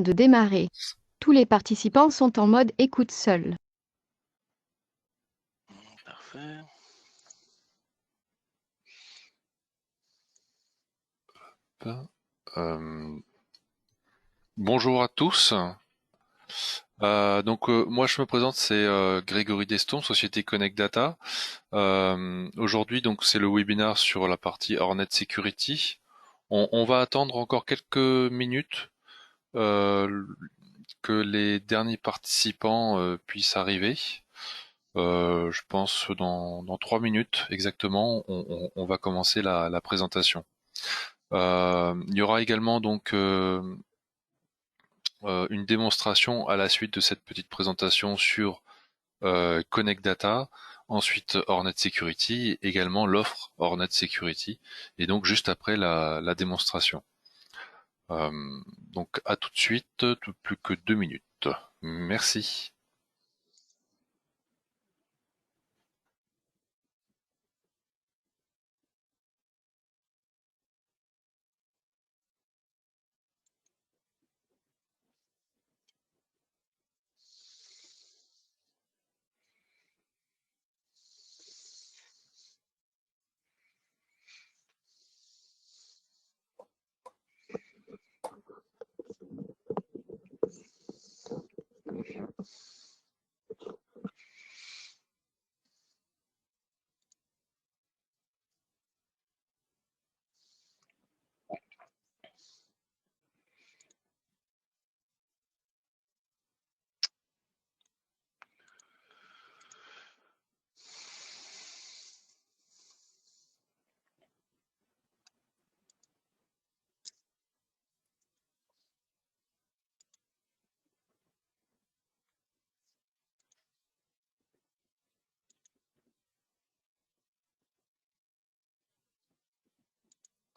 de démarrer. Tous les participants sont en mode écoute seul. Parfait. Euh, Bonjour à tous. Moi je me présente, c'est Grégory Deston, Société Connect Data. Aujourd'hui donc c'est le webinaire sur la partie Hornet Security. On va attendre encore quelques minutes euh, que les derniers participants puissent arriver. Je pense dans 3 minutes exactement, on va commencer la présentation. Il y aura également donc une démonstration à la suite de cette petite présentation sur Connect Data, ensuite Hornet Security, également l'offre Hornet Security, et donc juste après la démonstration. Donc à tout de suite, plus que 2 minutes. Merci.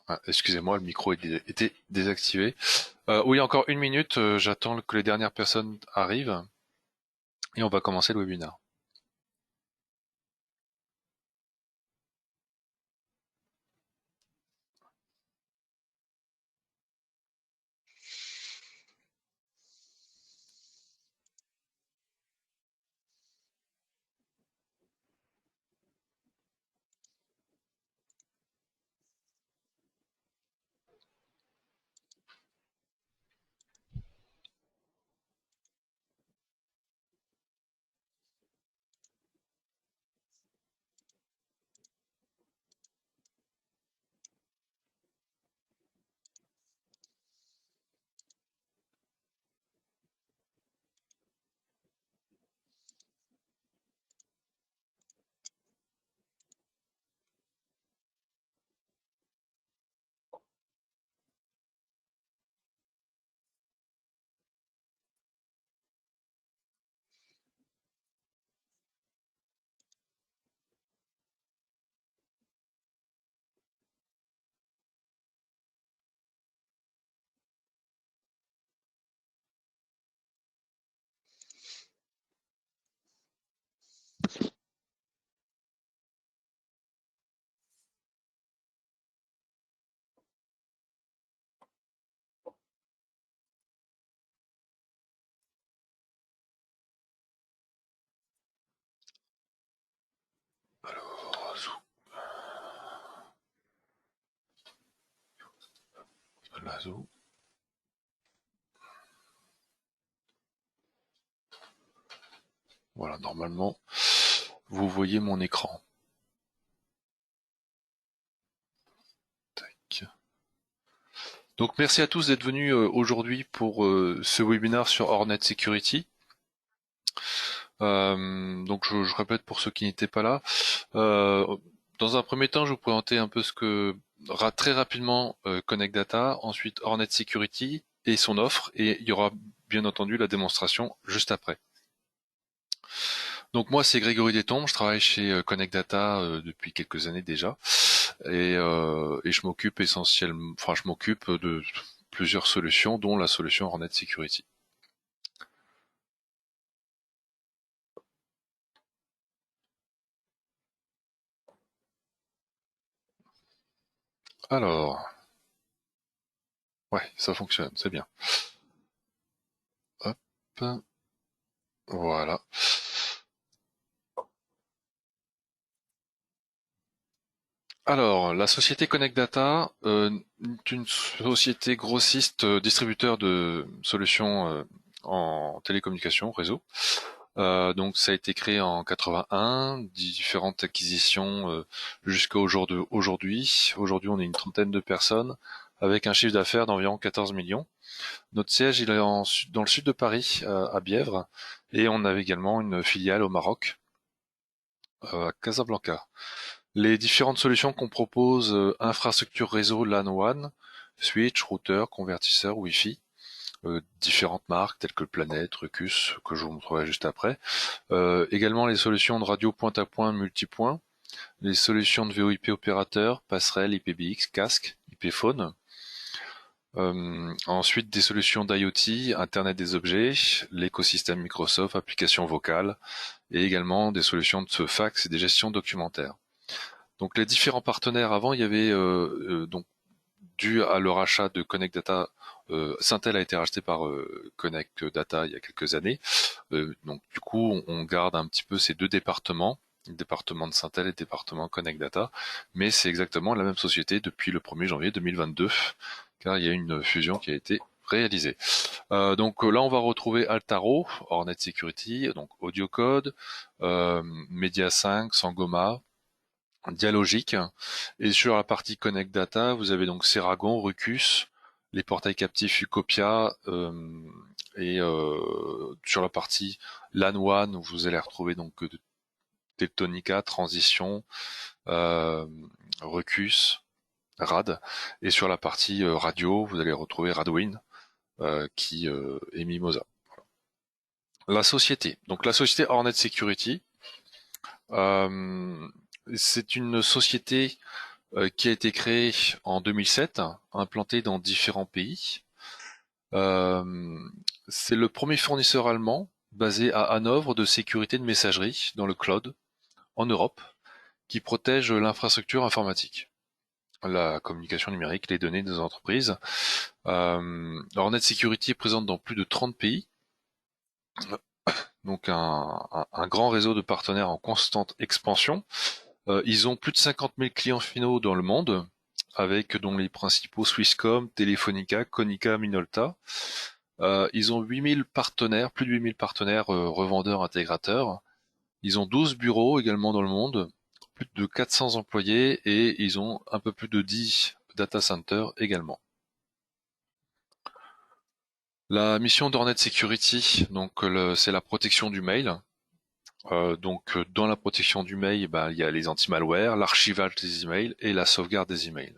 Ah, excusez-moi, le micro était désactivé. Oui, encore 1 minute, j'attends que les dernières personnes arrivent et on va commencer le webinaire. Voilà, normalement, vous voyez mon écran. Tac. Donc merci à tous d'être venus aujourd'hui pour ce webinaire sur Hornet Security. Je répète pour ceux qui n'étaient pas là. Euh, dans un premier temps, je vais vous présenter un peu ce que très rapidement Connect Data, ensuite Hornet Security et son offre, et il y aura bien entendu la démonstration juste après. Donc moi c'est Grégory Détombe, je travaille chez Connect Data depuis quelques années déjà, et je m'occupe essentiellement, enfin je m'occupe de plusieurs solutions, dont la solution Hornet Security. Alors, ouais, ça fonctionne, c'est bien. Voilà. Alors, la société Connect Data est une société grossiste distributeur de solutions en télécommunication, réseau. Donc, ça a été créé en 81, différentes acquisitions jusqu'au jour d'aujourd'hui. Aujourd'hui, on est une trentaine de personnes avec un chiffre d'affaires d'environ 14 millions. Notre siège, il est dans le sud de Paris, à Bièvre, et on a également une filiale au Maroc, à Casablanca. Les différentes solutions qu'on propose, infrastructure réseau LAN WAN, switch, routeur, convertisseur, Wi-Fi, différentes marques telles que Planet, Ruckus, que je vous montrerai juste après. Également les solutions de radio point à point, multipoint, les solutions de VoIP opérateur, passerelle, IPBX, casque, IP phone. Ensuite des solutions d'IoT, Internet des objets, l'écosystème Microsoft, applications vocales, et également des solutions de fax et des gestions documentaires. Donc les différents partenaires avant, il y avait donc dû à leur achat de Connect Data, Syntel a été racheté par Connect Data il y a quelques années. Donc du coup, on garde un petit peu ces deux départements, le département de Syntel et le département Connect Data, mais c'est exactement la même société depuis le 1er janvier 2022, car il y a une fusion qui a été réalisée. Donc là, on va retrouver Altaro, Hornet Security, donc AudioCode, Media 5, Sangoma, Dialogique. Et sur la partie Connect Data, vous avez donc Seragon, Ruckus, les portails captifs Ucopia, et sur la partie LAN WAN, vous allez retrouver donc Teltonika, Transition, euh, Ruckus, RAD. Et sur la partie radio, vous allez retrouver Radwin, qui est Mimosa. La société. Donc la société Hornet Security, euh, c'est une société qui a été créé en 2007, implanté dans différents pays. Euh, c'est le premier fournisseur allemand basé à Hanovre de sécurité de messagerie dans le cloud en Europe, qui protège l'infrastructure informatique, la communication numérique, les données des entreprises. Hornet Security est présente dans plus de 30 pays, donc un grand réseau de partenaires en constante expansion. Ils ont plus de 50 000 clients finaux dans le monde, avec dont les principaux Swisscom, Telefonica, Konica, Minolta. Ils ont 8000 partenaires, plus de 8000 partenaires revendeurs intégrateurs. Ils ont 12 bureaux également dans le monde, plus de 400 employés et ils ont un peu plus de 10 data centers également. La mission d'Hornet Security, donc c'est la protection du mail. Dans la protection du mail, il y a les anti-malware, l'archivage des emails et la sauvegarde des emails.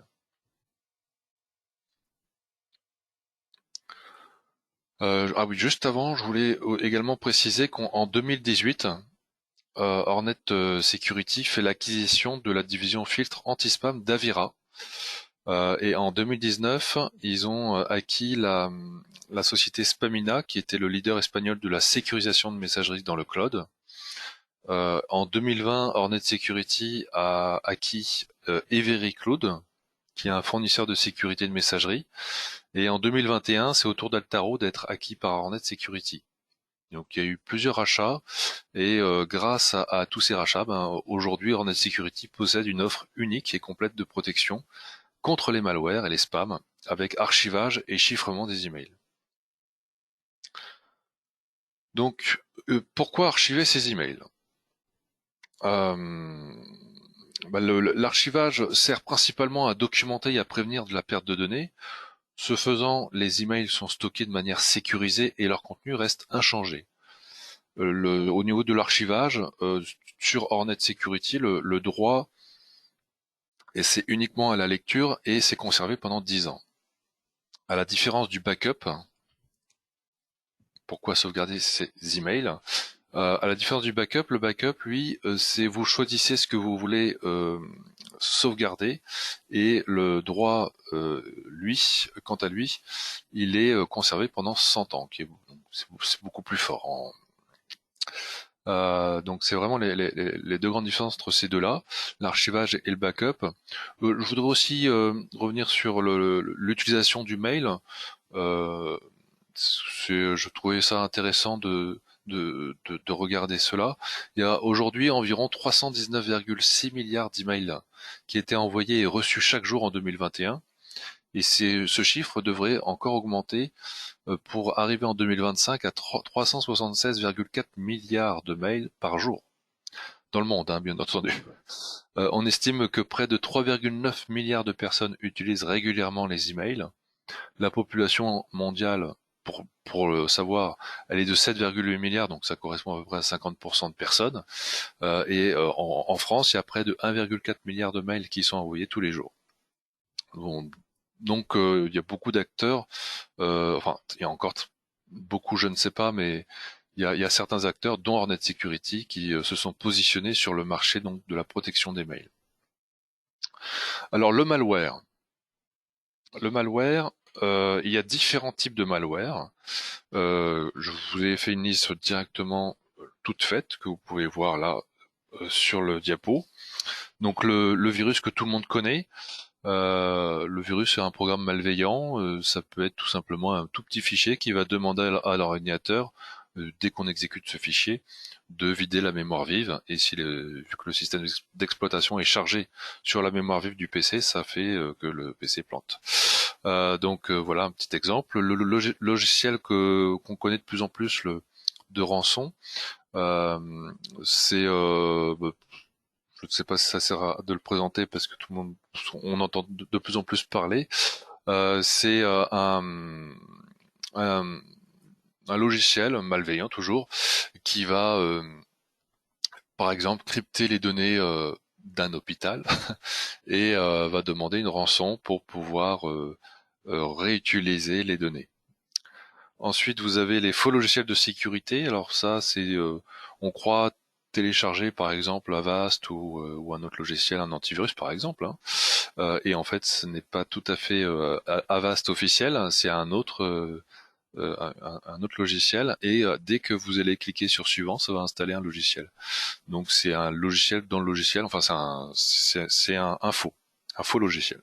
Ah oui, juste avant, je voulais également préciser qu'en 2018, Hornet Security fait l'acquisition de la division filtre anti-spam d'Avira. Et en 2019, ils ont acquis la société Spamina, qui était le leader espagnol de la sécurisation de messagerie dans le cloud. En 2020, Hornet Security a acquis Every Cloud, qui est un fournisseur de sécurité de messagerie. Et en 2021, c'est au tour d'Altaro d'être acquis par Hornet Security. Donc il y a eu plusieurs rachats et grâce à tous ces rachats, aujourd'hui Hornet Security possède une offre unique et complète de protection contre les malwares et les spams avec archivage et chiffrement des emails. Donc pourquoi archiver ces emails? euh, L'archivage sert principalement à documenter et à prévenir de la perte de données. Ce faisant, les emails sont stockés de manière sécurisée et leur contenu reste inchangé. Au niveau de l'archivage, sur Hornet Security, le droit, et c'est uniquement à la lecture et c'est conservé pendant 10 ans. À la différence du backup, pourquoi sauvegarder ces emails? À la différence du backup, le backup, lui, c'est vous choisissez ce que vous voulez sauvegarder et le droit, lui, quant à lui, il est conservé pendant 100 ans, c'est beaucoup plus fort. Donc c'est vraiment les deux grandes différences entre ces deux-là, l'archivage et le backup. Je voudrais aussi revenir sur l'utilisation du mail. Euh, Je trouvais ça intéressant de regarder cela. Il y a aujourd'hui environ 319,6 milliards d'emails qui étaient envoyés et reçus chaque jour en 2021. Et ce chiffre devrait encore augmenter pour arriver en 2025 à 376,4 milliards de mails par jour. Dans le monde, hein, bien entendu. On estime que près de 3,9 milliards de personnes utilisent régulièrement les emails. La population mondiale, pour le savoir, elle est de 7,8 milliards, donc ça correspond à peu près à 50% de personnes. En France, il y a près de 1,4 milliard de mails qui sont envoyés tous les jours. Bon, donc il y a beaucoup d'acteurs, enfin il y a encore beaucoup, je ne sais pas, mais il y a certains acteurs, dont Hornet Security, qui se sont positionnés sur le marché donc de la protection des mails. Alors le malware. Le malware, il y a différents types de malware. Je vous ai fait une liste directement toute faite que vous pouvez voir là sur le diapo. Donc le virus que tout le monde connaît. Le virus est un programme malveillant. Ça peut être tout simplement un tout petit fichier qui va demander à l'ordinateur, dès qu'on exécute ce fichier, de vider la mémoire vive. Et vu que le système d'exploitation est chargé sur la mémoire vive du PC, ça fait que le PC plante. Voilà un petit exemple. Le logiciel qu'on connaît de plus en plus, de rançon, c'est je ne sais pas si ça sert de le présenter parce que tout le monde, on entend de plus en plus parler. C'est un, un logiciel malveillant toujours qui va, par exemple, crypter les données d'un hôpital et va demander une rançon pour pouvoir réutiliser les données. Ensuite, vous avez les faux logiciels de sécurité. Alors ça, on croit télécharger par exemple Avast ou un autre logiciel, un antivirus par exemple, hein. Et en fait, ce n'est pas tout à fait Avast officiel, hein, c'est un autre logiciel. Et dès que vous allez cliquer sur suivant, ça va installer un logiciel. Donc c'est un logiciel dans le logiciel. Enfin, c'est un faux logiciel.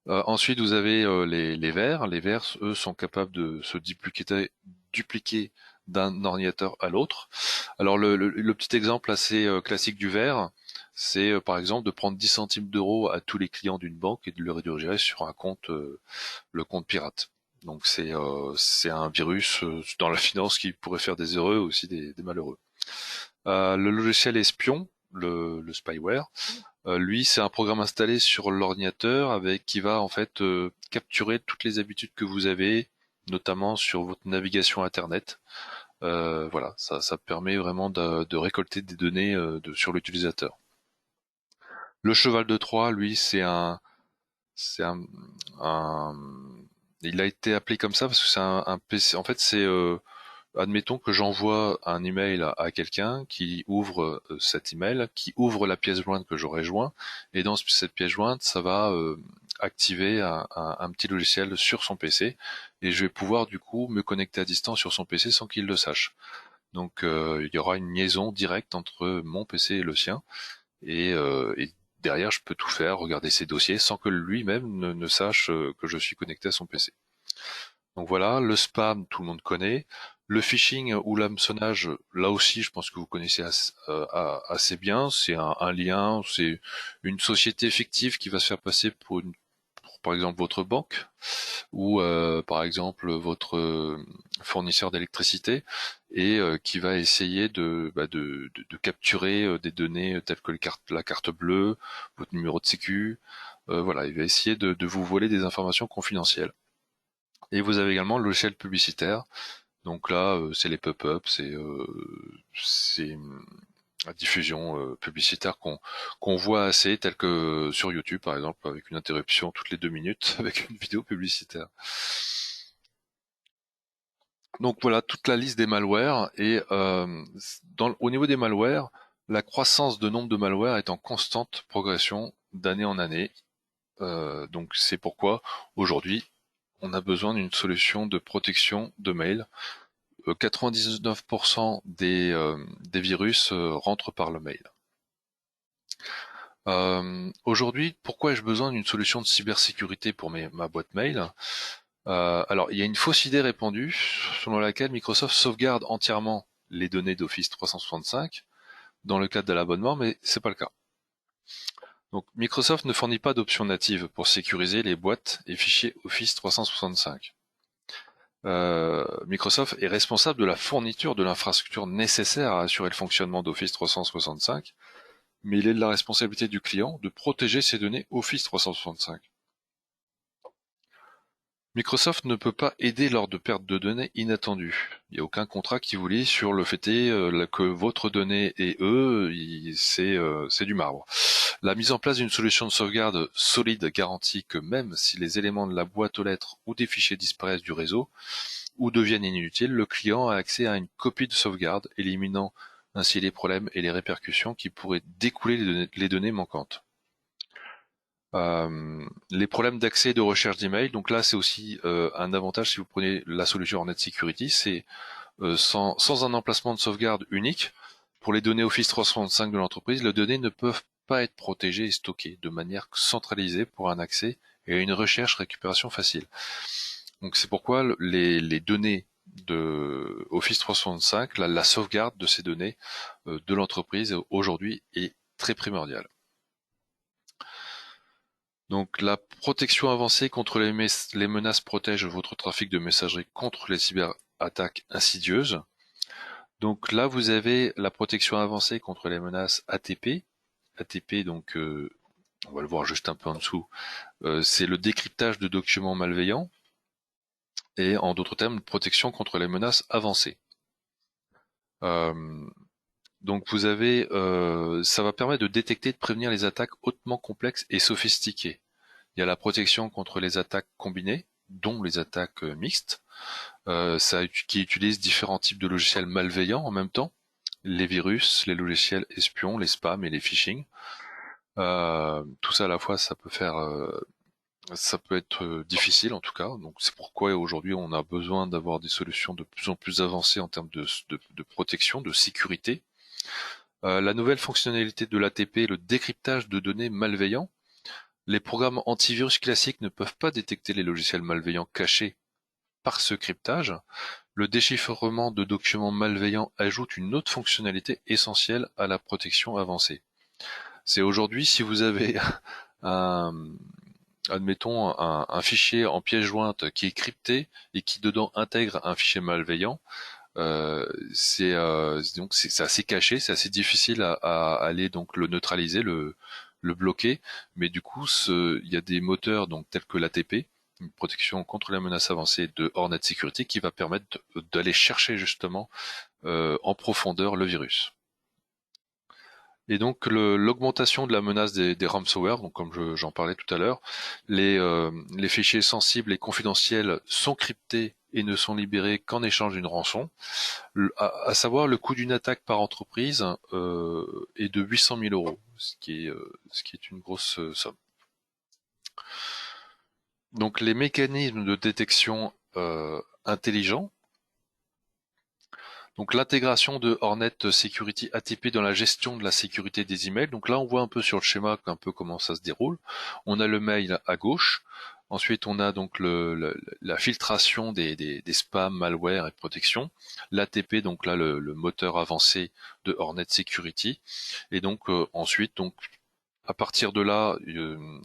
Ensuite, vous avez les vers. Les vers, eux, sont capables de se dupliquer d'un ordinateur à l'autre. Alors, le petit exemple assez classique du vers, c'est par exemple de prendre 10 centimes d'euros à tous les clients d'une banque et de le rediriger sur un compte, le compte pirate. Donc, c'est un virus dans la finance qui pourrait faire des heureux, aussi des malheureux. Le logiciel espion, le spyware, lui, c'est un programme installé sur l'ordinateur avec qui va en fait capturer toutes les habitudes que vous avez, notamment sur votre navigation Internet. Voilà, ça permet vraiment de récolter des données sur l'utilisateur. Le cheval de Troie, lui, c'est un- il a été appelé comme ça parce que c'est un PC. En fait, admettons que j'envoie un email à quelqu'un qui ouvre cet email, qui ouvre la pièce jointe que j'aurais joint, et dans cette pièce jointe, ça va activer un petit logiciel sur son PC, et je vais pouvoir du coup me connecter à distance sur son PC sans qu'il le sache. Donc il y aura une liaison directe entre mon PC et le sien, et derrière je peux tout faire, regarder ses dossiers sans que lui-même ne sache que je suis connecté à son PC. Donc voilà, le spam, tout le monde connaît. Le phishing ou l'hameçonnage, là aussi, je pense que vous connaissez assez bien. C'est un lien, c'est une société fictive qui va se faire passer pour, par exemple, votre banque ou par exemple votre fournisseur d'électricité, et qui va essayer de capturer des données telles que la carte bleue, votre numéro de sécu. Voilà, il va essayer de vous voler des informations confidentielles. Et vous avez également le logiciel publicitaire. Donc là, c'est les pop-up, c'est la diffusion publicitaire qu'on voit assez, telle que sur YouTube par exemple, avec une interruption toutes les 2 minutes avec une vidéo publicitaire. Donc voilà toute la liste des malwares. Et au niveau des malwares, la croissance de nombre de malwares est en constante progression d'année en année. Donc c'est pourquoi aujourd'hui on a besoin d'une solution de protection de mail. 99% des virus rentrent par le mail. Aujourd'hui, pourquoi ai-je besoin d'une solution de cybersécurité pour ma boîte mail? Alors, il y a une fausse idée répandue selon laquelle Microsoft sauvegarde entièrement les données d'Office 365 dans le cadre de l'abonnement, mais c'est pas le cas. Donc, Microsoft ne fournit pas d'option native pour sécuriser les boîtes et fichiers Office 365. Microsoft est responsable de la fourniture de l'infrastructure nécessaire à assurer le fonctionnement d'Office 365, mais il est de la responsabilité du client de protéger ses données Office 365. Microsoft ne peut pas aider lors de pertes de données inattendues. Il n'y a aucun contrat qui vous lie sur le fait que votre donnée et eux, c'est du marbre. La mise en place d'une solution de sauvegarde solide garantit que même si les éléments de la boîte aux lettres ou des fichiers disparaissent du réseau ou deviennent inutiles, le client a accès à une copie de sauvegarde, éliminant ainsi les problèmes et les répercussions qui pourraient découler les données manquantes. Les problèmes d'accès et de recherche d'email, donc là c'est aussi un avantage si vous prenez la solution Hornet Security, c'est sans un emplacement de sauvegarde unique, pour les données Office 365 de l'entreprise, les données ne peuvent pas être protégées et stockées de manière centralisée pour un accès et une recherche-récupération facile. Donc c'est pourquoi les données de Office 365, la sauvegarde de ces données de l'entreprise aujourd'hui est très primordiale. Donc la protection avancée contre les menaces protège votre trafic de messagerie contre les cyberattaques insidieuses. Donc là, vous avez la protection avancée contre les menaces ATP. ATP, donc on va le voir juste un peu en dessous, c'est le décryptage de documents malveillants et en d'autres termes, protection contre les menaces avancées. Euh, donc vous avez, ça va permettre de détecter et de prévenir les attaques hautement complexes et sophistiquées. Il y a la protection contre les attaques combinées, dont les attaques mixtes, qui utilisent différents types de logiciels malveillants en même temps, les virus, les logiciels espions, les spams et les phishing. Tout ça à la fois, ça peut être difficile en tout cas. Donc c'est pourquoi aujourd'hui on a besoin d'avoir des solutions de plus en plus avancées en termes de protection, de sécurité. La nouvelle fonctionnalité de l'ATP, le décryptage de données malveillants. Les programmes antivirus classiques ne peuvent pas détecter les logiciels malveillants cachés par ce cryptage. Le déchiffrement de documents malveillants ajoute une autre fonctionnalité essentielle à la protection avancée. C'est aujourd'hui, si vous avez un, admettons, un fichier en pièce jointe qui est crypté et qui dedans intègre un fichier malveillant, donc c'est assez caché, c'est assez difficile à aller donc le neutraliser, le bloquer, mais du coup il y a des moteurs donc tels que l'ATP, une protection contre la menace avancée de Hornet Security, qui va permettre d'aller chercher justement en profondeur le virus. Et donc l'augmentation de la menace des ransomware, donc comme j'en parlais tout à l'heure, les fichiers sensibles et confidentiels sont cryptés et ne sont libérés qu'en échange d'une rançon. À savoir, le coût d'une attaque par entreprise est de 800 000 euros, ce qui est une grosse somme. Donc les mécanismes de détection intelligents. Donc l'intégration de Hornet Security ATP dans la gestion de la sécurité des emails. Donc là on voit un peu sur le schéma un peu comment ça se déroule. On a le mail à gauche. Ensuite on a donc la filtration des spams, malware et protection. L'ATP, donc là le moteur avancé de Hornet Security. Et donc ensuite donc à partir de là,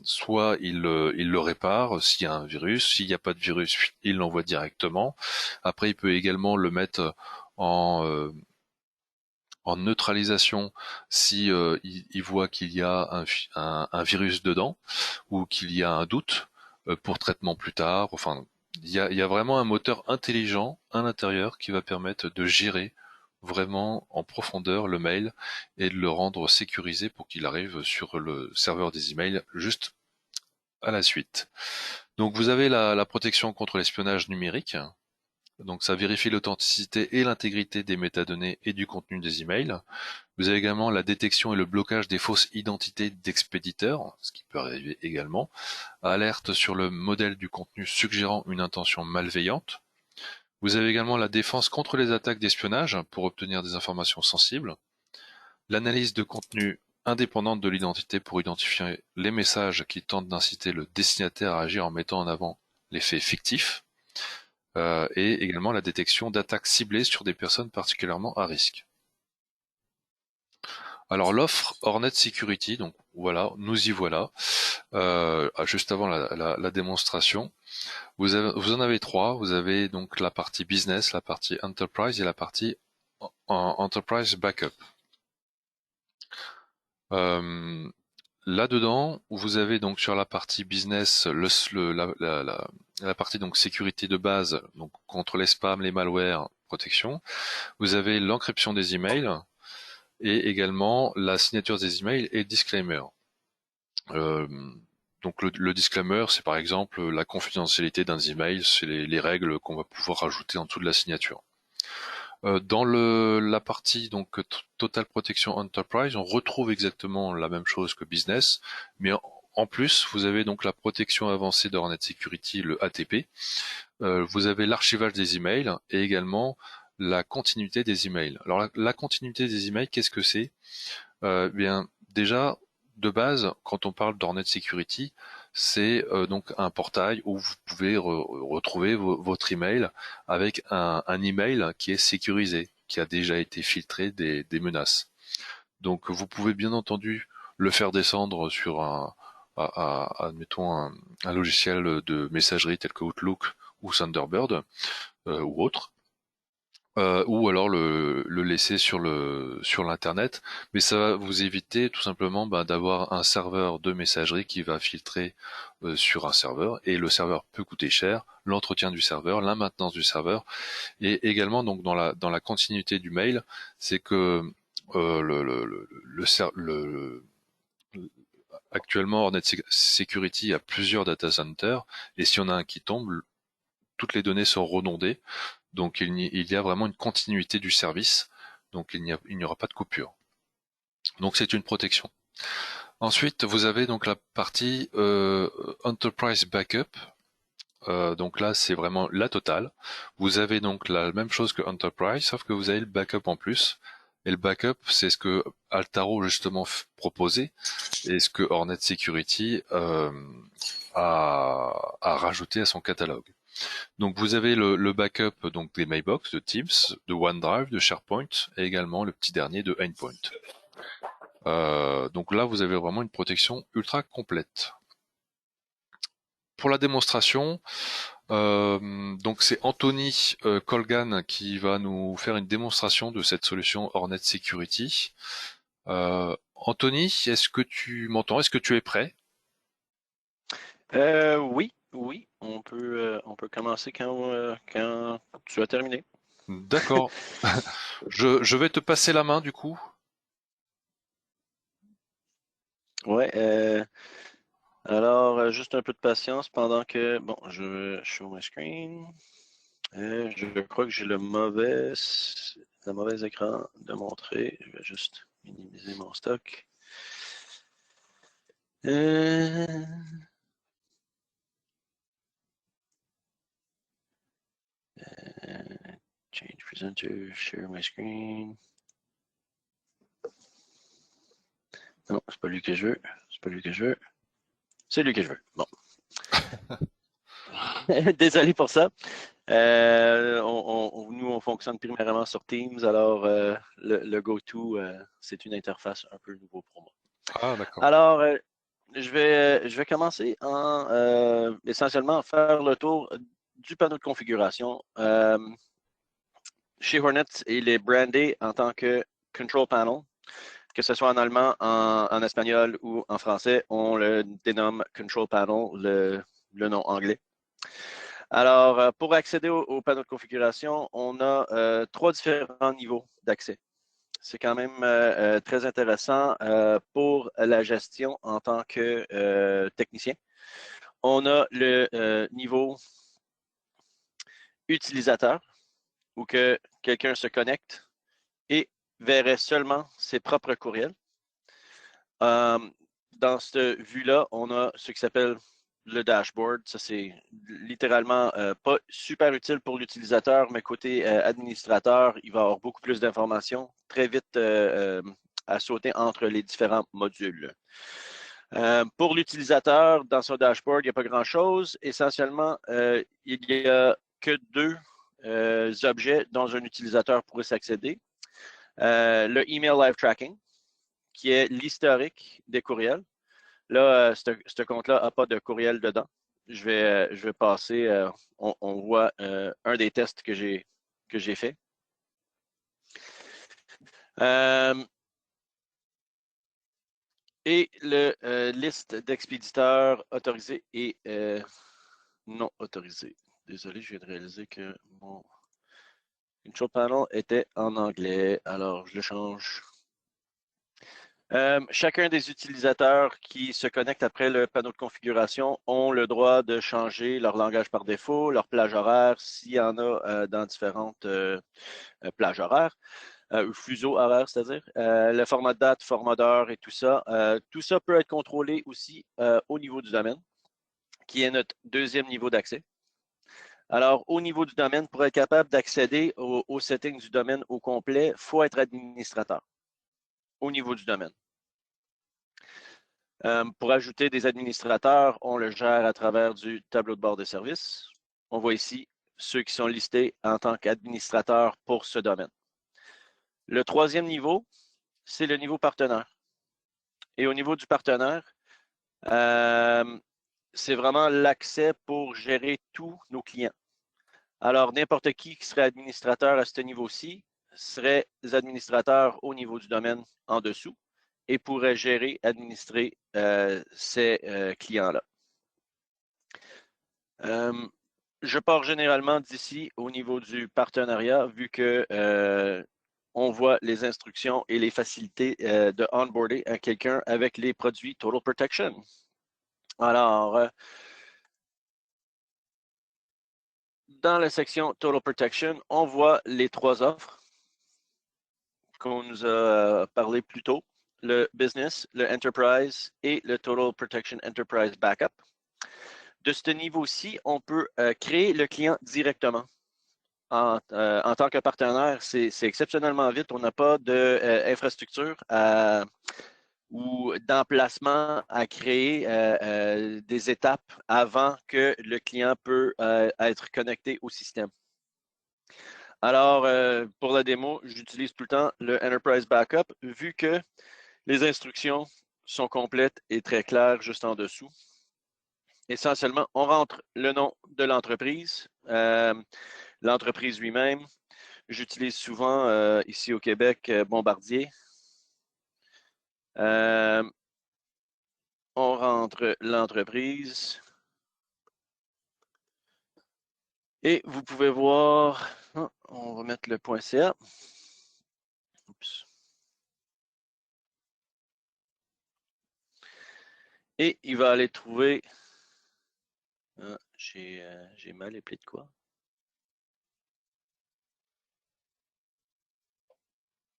soit il le répare s'il y a un virus, s'il n'y a pas de virus, il l'envoie directement. Après, il peut également le mettre en, euh, en neutralisation si il voit qu'il y a un virus dedans ou qu'il y a un doute pour traitement plus tard. Enfin, il y a vraiment un moteur intelligent à l'intérieur qui va permettre de gérer vraiment en profondeur le mail et de le rendre sécurisé pour qu'il arrive sur le serveur des emails juste à la suite. Donc vous avez la protection contre l'espionnage numérique. Donc ça vérifie l'authenticité et l'intégrité des métadonnées et du contenu des emails. Vous avez également la détection et le blocage des fausses identités d'expéditeurs, ce qui peut arriver également. Alerte sur le modèle du contenu suggérant une intention malveillante. Vous avez également la défense contre les attaques d'espionnage pour obtenir des informations sensibles. L'analyse de contenu indépendante de l'identité pour identifier les messages qui tentent d'inciter le destinataire à agir en mettant en avant les faits fictifs. et également la détection d'attaques ciblées sur des personnes particulièrement à risque. Alors l'offre Hornet Security, donc voilà, nous y voilà. Juste avant la démonstration, vous en avez trois. Vous avez donc la partie business, la partie enterprise et la partie enterprise backup. Euh, Là-dedans, vous avez donc sur la partie business la partie donc sécurité de base, donc contre les spams, les malwares, protection. Vous avez l'encryption des emails et également la signature des emails et disclaimer. Euh, donc le disclaimer, c'est par exemple la confidentialité d'un email, c'est les règles qu'on va pouvoir rajouter en dessous de la signature. Dans la partie donc Total Protection Enterprise, on retrouve exactement la même chose que Business, mais en plus, vous avez donc la protection avancée de Hornet Security, le ATP. Vous avez l'archivage des emails et également la continuité des emails. Alors la continuité des emails, qu'est-ce que c'est? Bien déjà, de base, quand on parle d'Hornet Security, c'est donc un portail où vous pouvez retrouver votre email avec un email qui est sécurisé, qui a déjà été filtré des menaces. Donc vous pouvez bien entendu le faire descendre sur admettons un logiciel de messagerie tel que Outlook ou Thunderbird ou autre ou alors le laisser sur l'internet, mais ça va vous éviter tout simplement d'avoir un serveur de messagerie qui va filtrer sur un serveur, et le serveur peut coûter cher, l'entretien du serveur, la maintenance du serveur, et également donc dans la continuité du mail, c'est que actuellement Hornet Security a plusieurs data centers, et si on a un qui tombe, toutes les données sont redondées. Donc il y a vraiment une continuité du service, donc il n'y aura pas de coupure. Donc c'est une protection. Ensuite, vous avez donc la partie Enterprise Backup. Donc là, c'est vraiment la totale. Vous avez donc la même chose que Enterprise, sauf que vous avez le backup en plus. Et le backup, c'est ce que Altaro justement proposait, et ce que Hornet Security a rajouté à son catalogue. Donc vous avez le backup donc des Mailbox, de Teams, de OneDrive, de SharePoint, et également le petit dernier de Endpoint. Donc là, vous avez vraiment une protection ultra complète. Pour la démonstration, donc c'est Anthony Colgan qui va nous faire une démonstration de cette solution Hornet Security. Anthony, est-ce que tu m'entends? Est-ce que tu es prêt? Oui, oui, on peut commencer quand tu as terminé. D'accord. Je vais te passer la main du coup. Ouais, alors juste un peu de patience pendant que, bon, je vais show my screen. Je crois que j'ai le mauvais écran de montrer. Je vais juste minimiser mon stock. Change presenter, share my screen. Non, c'est pas lui que je veux. C'est pas lui que je veux. C'est lui que je veux. Bon. Désolé pour ça. Nous, on fonctionne primairement sur Teams, alors le GoTo, c'est une interface un peu nouveau pour moi. Ah, d'accord. Alors, je vais commencer en essentiellement faire le tour du panneau de configuration. Chez Hornet, il est brandé en tant que Control Panel, que ce soit en allemand, en espagnol ou en français, on le dénomme Control Panel, le nom anglais. Alors, pour accéder au panneau de configuration, on a 3 différents niveaux d'accès. C'est quand même très intéressant pour la gestion en tant que technicien. On a le niveau utilisateur, où que quelqu'un se connecte et verrait seulement ses propres courriels. Dans cette vue-là, on a ce qui s'appelle le dashboard. Ça, c'est littéralement pas super utile pour l'utilisateur, mais côté administrateur, il va avoir beaucoup plus d'informations très vite à sauter entre les différents modules. Pour l'utilisateur, dans son dashboard, il n'y a pas grand-chose. Essentiellement, il y a que deux objets dont un utilisateur pourrait s'accéder. Le Email Live Tracking, qui est l'historique des courriels. Là, ce compte-là n'a pas de courriel dedans. Je vais passer, on voit un des tests que j'ai fait. Et le liste d'expéditeurs autorisés et non autorisés. Désolé, je viens de réaliser que mon control panel était en anglais. Alors, je le change. Chacun des utilisateurs qui se connectent après le panneau de configuration ont le droit de changer leur langage par défaut, leur plage horaire, s'il y en a dans différentes plages horaires, ou fuseaux horaires, c'est-à-dire. Le format de date, format d'heure et tout ça. Tout ça peut être contrôlé aussi au niveau du domaine, qui est notre deuxième niveau d'accès. Alors, au niveau du domaine, pour être capable d'accéder aux settings du domaine au complet, il faut être administrateur au niveau du domaine. Pour ajouter des administrateurs, on le gère à travers du tableau de bord de service. On voit ici ceux qui sont listés en tant qu'administrateurs pour ce domaine. Le troisième niveau, c'est le niveau partenaire. Et au niveau du partenaire, c'est vraiment l'accès pour gérer tous nos clients. Alors, n'importe qui serait administrateur à ce niveau-ci serait administrateur au niveau du domaine en dessous et pourrait gérer, administrer ces clients-là. Je pars généralement d'ici au niveau du partenariat, vu que on voit les instructions et les facilités de onboarder à quelqu'un avec les produits Total Protection. Alors, dans la section Total Protection, on voit les trois offres qu'on nous a parlé plus tôt, le Business, le Enterprise et le Total Protection Enterprise Backup. De ce niveau-ci, on peut créer le client directement. En tant que partenaire, c'est exceptionnellement vite. On n'a pas d'infrastructure ou d'emplacement à créer des étapes avant que le client peut être connecté au système. Alors, pour la démo, j'utilise tout le temps le Enterprise Backup, vu que les instructions sont complètes et très claires juste en dessous. Essentiellement, on rentre le nom de l'entreprise, l'entreprise lui-même. J'utilise souvent ici au Québec Bombardier. On rentre l'entreprise. Et vous pouvez voir, on va mettre le .ca. Oups. Et il va aller trouver, j'ai mal appelé de quoi?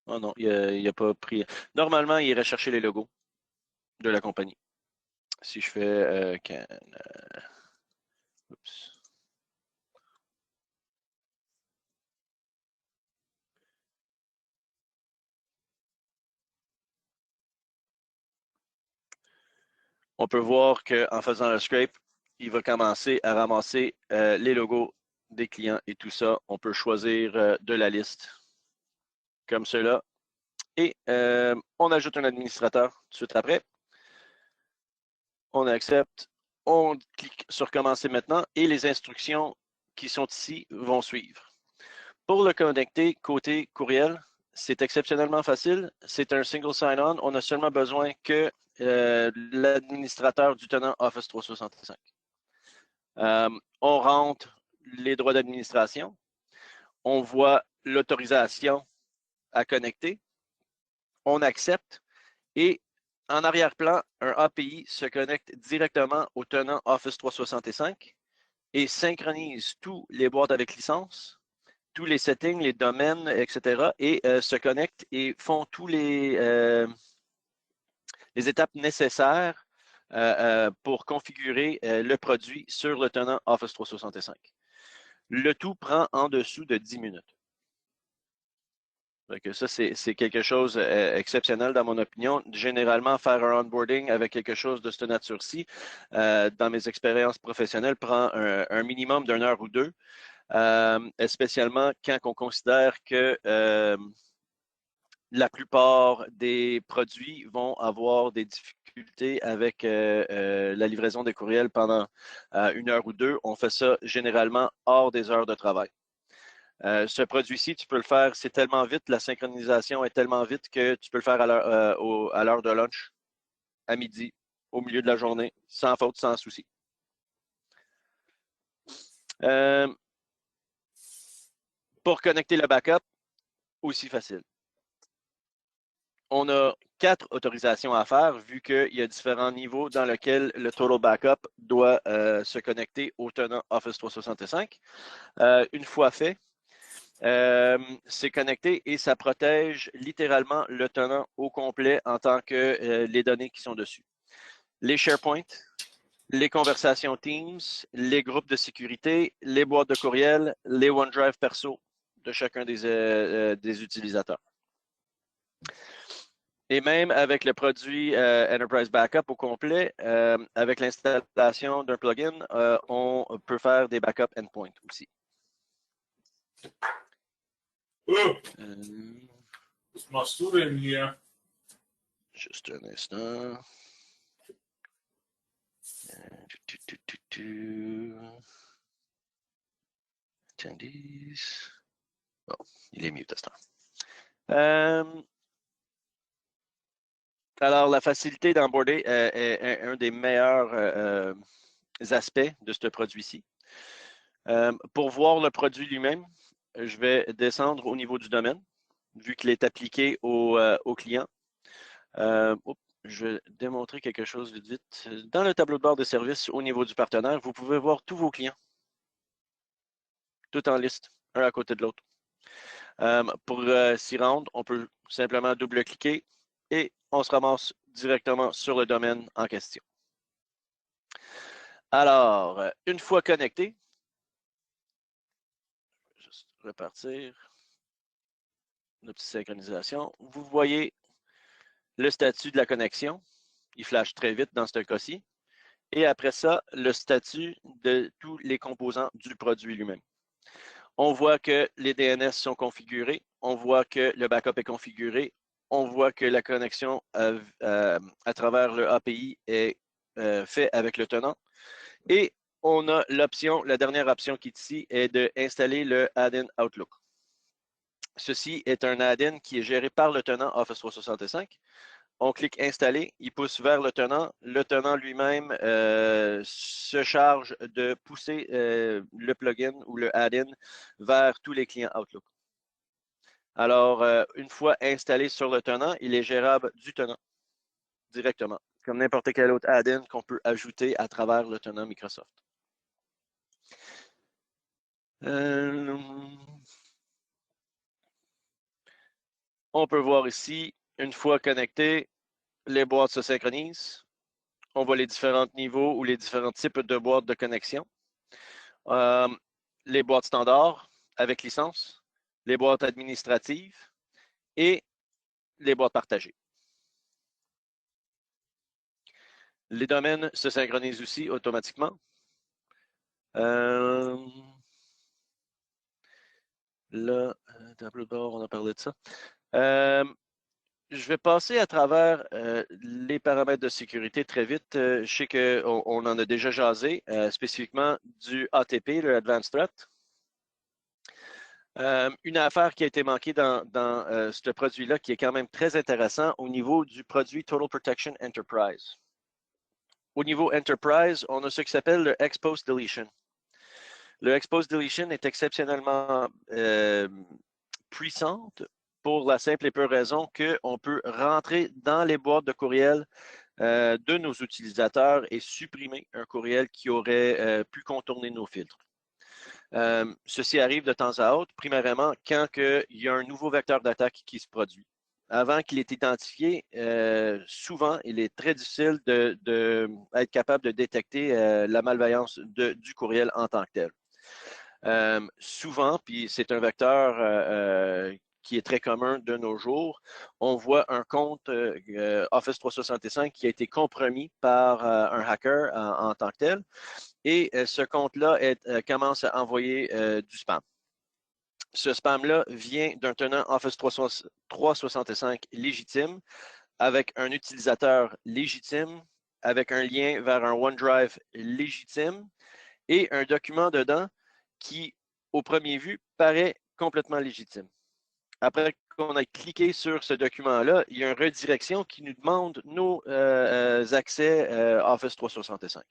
Oh non, il n'a pas pris. Normalement, il irait chercher les logos de la compagnie. Si je fais oups. On peut voir qu'en faisant le scrape, il va commencer à ramasser les logos des clients et tout ça. On peut choisir de la liste comme cela. Et on ajoute un administrateur tout de suite après. On accepte. On clique sur commencer maintenant et les instructions qui sont ici vont suivre. Pour le connecter côté courriel, c'est exceptionnellement facile. C'est un single sign-on. On a seulement besoin que l'administrateur du tenant Office 365. On rentre les droits d'administration. On voit l'autorisation à connecter. On accepte et en arrière-plan, un API se connecte directement au tenant Office 365 et synchronise tous les boîtes avec licence, tous les settings, les domaines, etc. et se connecte et font tous les étapes nécessaires pour configurer le produit sur le tenant Office 365. Le tout prend en dessous de 10 minutes. Donc ça, c'est quelque chose d'exceptionnel dans mon opinion. Généralement, faire un onboarding avec quelque chose de cette nature-ci, dans mes expériences professionnelles, prend un minimum d'1 heure ou deux. spécialement quand on considère que la plupart des produits vont avoir des difficultés avec la livraison des courriels pendant 1 heure ou 2. On fait ça généralement hors des heures de travail. Ce produit-ci, tu peux le faire, c'est tellement vite, la synchronisation est tellement vite que tu peux le faire à l'heure de lunch, à midi, au milieu de la journée, sans faute, sans souci. Pour connecter le backup, aussi facile. On a 4 autorisations à faire vu qu'il y a différents niveaux dans lesquels le Total Backup doit se connecter au tenant Office 365. Une fois fait, c'est connecté et ça protège littéralement le tenant au complet en tant que les données qui sont dessus. Les SharePoint, les conversations Teams, les groupes de sécurité, les boîtes de courriel, les OneDrive perso de chacun des utilisateurs. Et même avec le produit Enterprise Backup au complet, avec l'installation d'un plugin, on peut faire des backups endpoint aussi. Was machst du denn hier? Juste un instant. Attendees. Bon, il est mieux de ce temps. Alors, la facilité d'onboarder est un des meilleurs aspects de ce produit-ci. Pour voir le produit lui-même, je vais descendre au niveau du domaine, vu qu'il est appliqué au client. Je vais démontrer quelque chose vite, vite. Dans le tableau de bord de services, au niveau du partenaire, vous pouvez voir tous vos clients, tout en liste, un à côté de l'autre. Pour s'y rendre, on peut simplement double-cliquer et on se ramasse directement sur le domaine en question. Alors, une fois connecté, je vais juste repartir, la petite synchronisation, vous voyez le statut de la connexion. Il flash très vite dans ce cas-ci. Et après ça, le statut de tous les composants du produit lui-même. On voit que les DNS sont configurés. On voit que le backup est configuré. On voit que la connexion à travers le API est fait avec le tenant. Et on a l'option, la dernière option qui est ici, est d'installer le add-in Outlook. Ceci est un add-in qui est géré par le tenant Office 365. On clique Installer, il pousse vers le tenant. Le tenant lui-même se charge de pousser le plugin ou le add-in vers tous les clients Outlook. Alors, une fois installé sur le tenant, il est gérable du tenant directement, comme n'importe quel autre add-in qu'on peut ajouter à travers le tenant Microsoft. On peut voir ici, une fois connecté, les boîtes se synchronisent. On voit les différents niveaux ou les différents types de boîtes de connexion. Les boîtes standards avec licence, les boîtes administratives et les boîtes partagées. Les domaines se synchronisent aussi automatiquement. Là, tableau de bord, on a parlé de ça. Je vais passer à travers les paramètres de sécurité très vite. Je sais qu'on en a déjà jasé, spécifiquement du ATP, le Advanced Threat. Une affaire qui a été manquée dans ce produit-là, qui est quand même très intéressant au niveau du produit Total Protection Enterprise. Au niveau Enterprise, on a ce qui s'appelle le Expose Deletion. Le Expose Deletion est exceptionnellement puissante pour la simple et pure raison qu'on peut rentrer dans les boîtes de courriel de nos utilisateurs et supprimer un courriel qui aurait pu contourner nos filtres. Ceci arrive de temps à autre, primairement quand il y a un nouveau vecteur d'attaque qui se produit. Avant qu'il ait identifié, souvent, il est très difficile d'être capable de détecter la malveillance du courriel en tant que tel. Souvent, puis c'est un vecteur qui est très commun de nos jours. On voit un compte Office 365 qui a été compromis par un hacker en tant que tel. Et ce compte-là commence à envoyer du spam. Ce spam-là vient d'un tenant Office 365 légitime, avec un utilisateur légitime, avec un lien vers un OneDrive légitime et un document dedans qui, au premier vue, paraît complètement légitime. Après qu'on a cliqué sur ce document-là, il y a une redirection qui nous demande nos accès Office 365.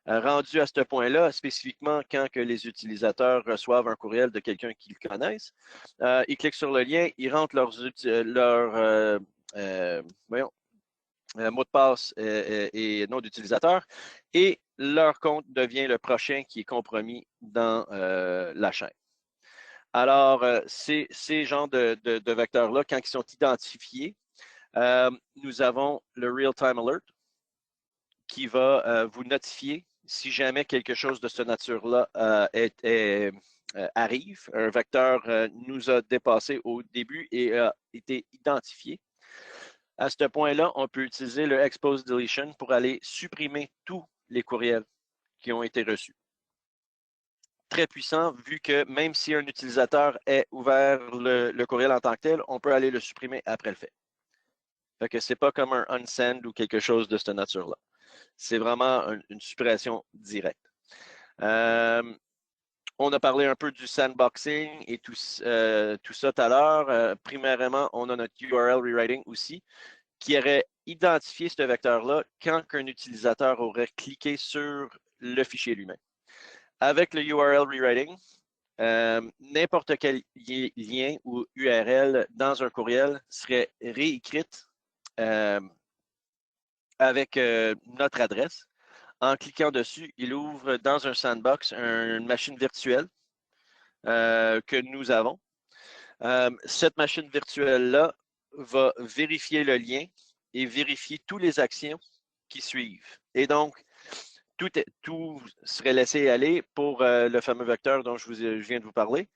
Rendu à ce point-là, spécifiquement quand que les utilisateurs reçoivent un courriel de quelqu'un qu'ils connaissent, ils cliquent sur le lien, ils rentrent leur mot de passe et nom d'utilisateur et leur compte devient le prochain qui est compromis dans la chaîne. Alors, ces genres de vecteurs-là, quand ils sont identifiés, nous avons le Real-Time Alert qui va vous notifier si jamais quelque chose de cette nature-là arrive. Un vecteur nous a dépassé au début et a été identifié. À ce point-là, on peut utiliser le Expose Deletion pour aller supprimer tous les courriels qui ont été reçus. Très puissant, vu que même si un utilisateur ait ouvert le courriel en tant que tel, on peut aller le supprimer après le fait. Fait que c'est pas comme un unsend ou quelque chose de cette nature-là. C'est vraiment une suppression directe. On a parlé un peu du sandboxing et tout ça tout à l'heure. Primairement, on a notre URL rewriting aussi, qui aurait identifié ce vecteur-là quand un utilisateur aurait cliqué sur le fichier lui-même. Avec le URL rewriting, n'importe quel lien ou URL dans un courriel serait réécrite avec notre adresse. En cliquant dessus, il ouvre dans un sandbox une machine virtuelle que nous avons. Cette machine virtuelle-là va vérifier le lien et vérifier toutes les actions qui suivent. Et donc, tout serait laissé aller pour le fameux vecteur dont je viens de vous parler.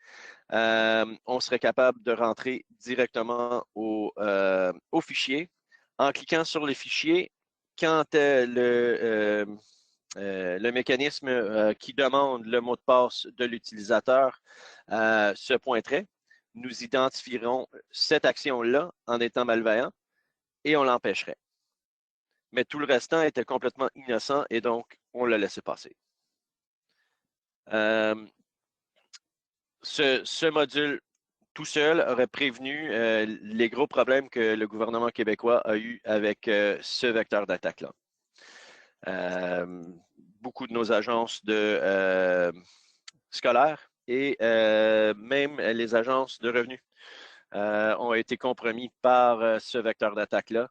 On serait capable de rentrer directement au fichier. En cliquant sur les fichiers, quand le mécanisme qui demande le mot de passe de l'utilisateur se pointerait, nous identifierons cette action-là en étant malveillant et on l'empêcherait. Mais tout le restant était complètement innocent et donc on l'a laissé passer. Ce module tout seul aurait prévenu les gros problèmes que le gouvernement québécois a eu avec ce vecteur d'attaque-là. Beaucoup de nos agences scolaires et même les agences de revenus ont été compromis par ce vecteur d'attaque-là.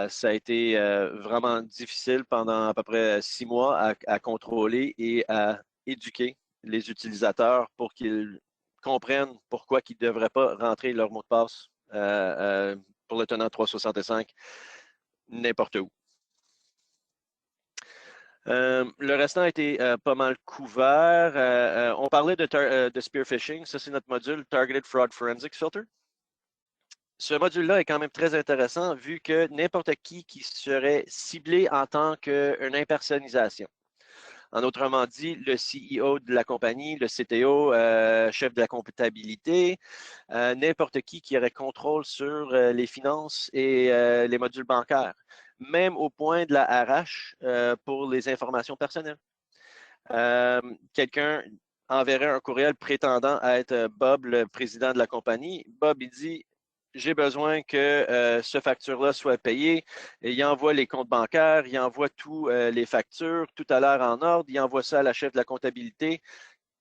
Ça a été vraiment difficile pendant à peu près 6 mois à contrôler et à éduquer les utilisateurs pour qu'ils comprennent pourquoi ils ne devraient pas rentrer leur mot de passe pour le tenant 365 n'importe où. Le restant a été pas mal couvert. On parlait de spear phishing. Ça, c'est notre module Targeted Fraud Forensics Filter. Ce module-là est quand même très intéressant vu que n'importe qui serait ciblé en tant qu'une impersonnalisation. En autrement dit, le CEO de la compagnie, le CTO, chef de la comptabilité, n'importe qui aurait contrôle sur les finances et les modules bancaires, même au point de la RH pour les informations personnelles. Quelqu'un enverrait un courriel prétendant à être Bob, le président de la compagnie. Bob, il dit « J'ai besoin que ce facture-là soit payé. » Il envoie les comptes bancaires, il envoie tous les factures, tout à l'heure en ordre, il envoie ça à la chef de la comptabilité.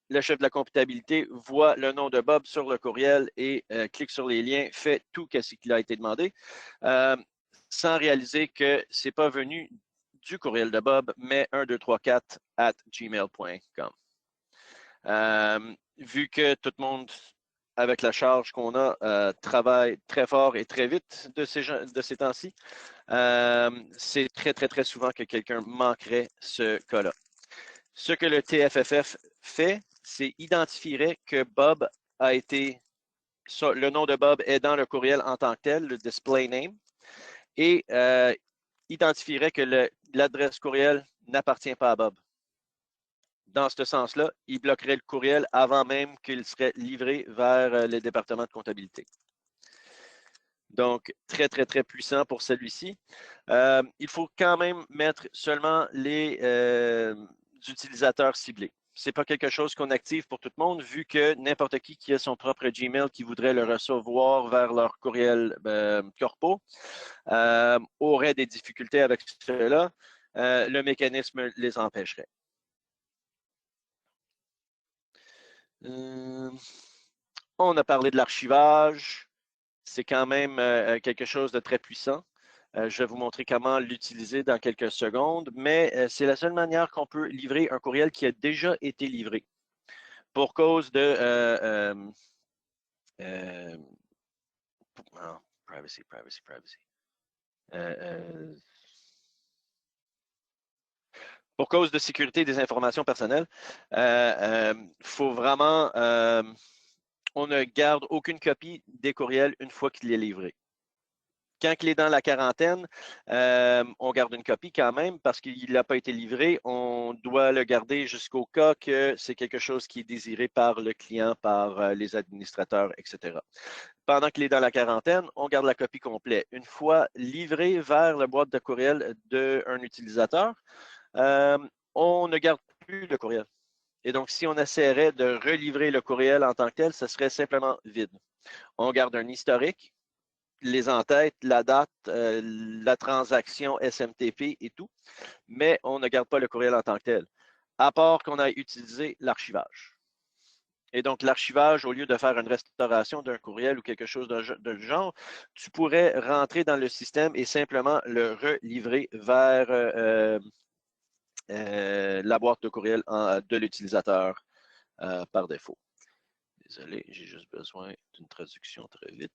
Le chef de la comptabilité voit le nom de Bob sur le courriel et clique sur les liens, fait tout ce qui a été demandé, sans réaliser que ce n'est pas venu du courriel de Bob, mais 1234@gmail.com. Vu que tout le monde, avec la charge qu'on a, travaille très fort et très vite de ces temps-ci, c'est très, très, très souvent que quelqu'un manquerait ce cas-là. Ce que le TFFF fait, c'est identifierait que Bob a été le nom de Bob est dans le courriel en tant que tel, le display name, et identifierait que l'adresse courriel n'appartient pas à Bob. Dans ce sens-là, il bloquerait le courriel avant même qu'il serait livré vers les départements de comptabilité. Donc, très, très, très puissant pour celui-ci. Il faut quand même mettre seulement les utilisateurs ciblés. Ce n'est pas quelque chose qu'on active pour tout le monde, vu que n'importe qui a son propre Gmail qui voudrait le recevoir vers leur courriel corpo aurait des difficultés avec cela. Le mécanisme les empêcherait. On a parlé de l'archivage. C'est quand même quelque chose de très puissant. Je vais vous montrer comment l'utiliser dans quelques secondes, mais c'est la seule manière qu'on peut livrer un courriel qui a déjà été livré. Pour cause de privacy. Pour cause de sécurité des informations personnelles, faut vraiment, on ne garde aucune copie des courriels une fois qu'il est livré. Quand il est dans la quarantaine, on garde une copie quand même parce qu'il n'a pas été livré. On doit le garder jusqu'au cas que c'est quelque chose qui est désiré par le client, par les administrateurs, etc. Pendant qu'il est dans la quarantaine, on garde la copie complète. Une fois livré vers la boîte de courriel d'un utilisateur, on ne garde plus le courriel. Et donc, si on essaierait de relivrer le courriel en tant que tel, ce serait simplement vide. On garde un historique, les en-têtes, la date, la transaction SMTP et tout, mais on ne garde pas le courriel en tant que tel, à part qu'on a utilisé l'archivage. Et donc, l'archivage, au lieu de faire une restauration d'un courriel ou quelque chose de genre, tu pourrais rentrer dans le système et simplement le relivrer vers la boîte de courriel de l'utilisateur par défaut. Désolé, j'ai juste besoin d'une traduction très vite.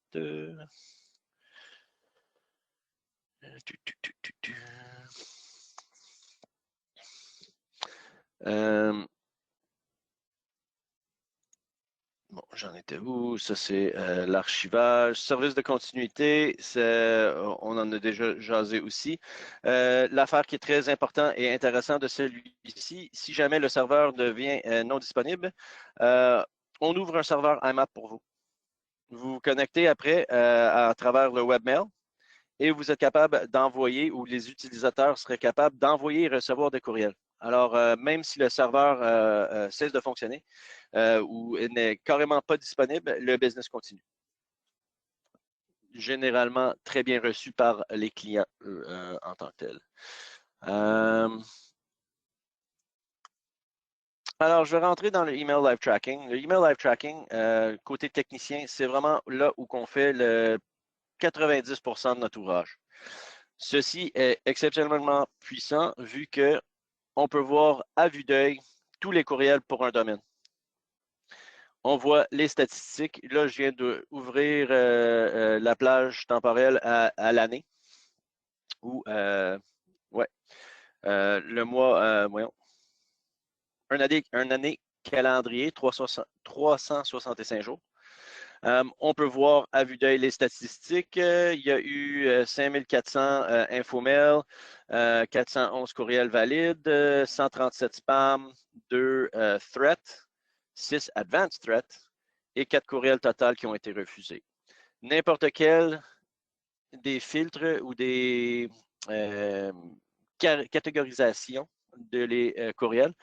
Bon, j'en étais où? Ça, c'est l'archivage. Service de continuité, on en a déjà jasé aussi. L'affaire qui est très importante et intéressante de celui-ci, si jamais le serveur devient non disponible, on ouvre un serveur IMAP pour vous. Vous vous connectez après à travers le webmail et vous êtes capable d'envoyer, ou les utilisateurs seraient capables d'envoyer et recevoir des courriels. Alors, même si le serveur cesse de fonctionner ou n'est carrément pas disponible, le business continue. Généralement, très bien reçu par les clients en tant que tel. Alors, je vais rentrer dans le email live tracking. Le email live tracking, côté technicien, c'est vraiment là où on fait le 90% de notre ouvrage. Ceci est exceptionnellement puissant vu qu'on peut voir à vue d'œil tous les courriels pour un domaine. On voit les statistiques. Là, je viens d'ouvrir la plage temporelle à l'année. Ou, ouais, le mois, voyons, un année calendrier, 365 jours. On peut voir à vue d'œil les statistiques. Il y a eu 5400 infomails, 411 courriels valides, 137 spams, 2 threats, 6 advanced threats et 4 courriels total qui ont été refusés. N'importe quel des filtres ou des catégorisations de les courriels